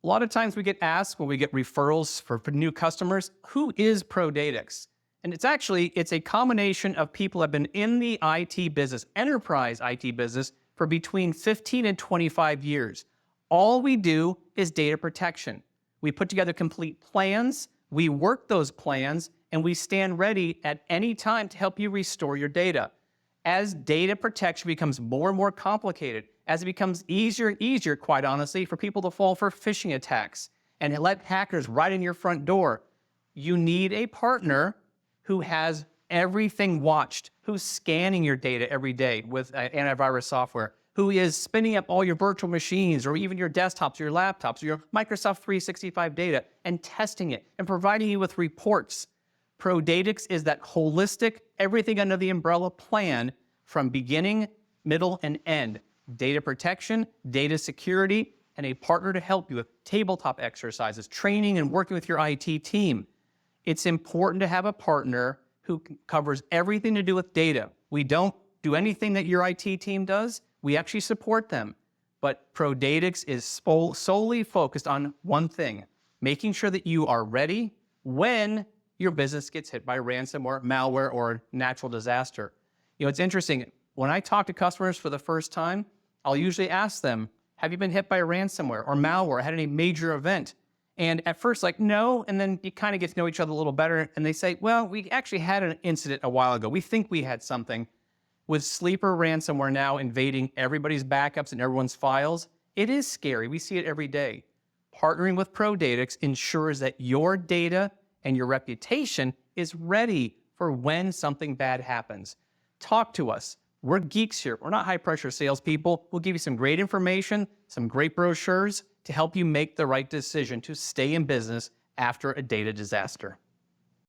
A lot of times we get asked when we get referrals for new customers, who is Prodatix? And it's a combination of people who have been in the IT business, enterprise IT business, for between 15 and 25 years. All we do is data protection. We put together complete plans, we work those plans, and we stand ready at any time to help you restore your data. As data protection becomes more and more complicated, as it becomes easier and easier, quite honestly, for people to fall for phishing attacks and let hackers right in your front door, you need a partner who has everything watched, who's scanning your data every day with antivirus software, who is spinning up all your virtual machines or even your desktops, your laptops, or your Microsoft 365 data and testing it and providing you with reports. Prodatix is that holistic, everything under the umbrella plan from beginning, middle, and end. Data protection, data security, and a partner to help you with tabletop exercises, training, and working with your IT team. It's important to have a partner who covers everything to do with data. We don't do anything that your IT team does. We actually support them. But Prodatix is solely focused on one thing, making sure that you are ready when your business gets hit by ransomware, malware, or natural disaster. It's interesting. When I talk to customers for the first time, I'll usually ask them, have you been hit by ransomware or malware, had any major event? And at first, like, no, and then you kind of get to know each other a little better, and they say, well, we actually had an incident a while ago. We think we had something. With sleeper ransomware now invading everybody's backups and everyone's files, it is scary. We see it every day. Partnering with Prodatix ensures that your data and your reputation is ready for when something bad happens. Talk to us. We're geeks here. We're not high-pressure salespeople. We'll give you some great information, some great brochures to help you make the right decision to stay in business after a data disaster.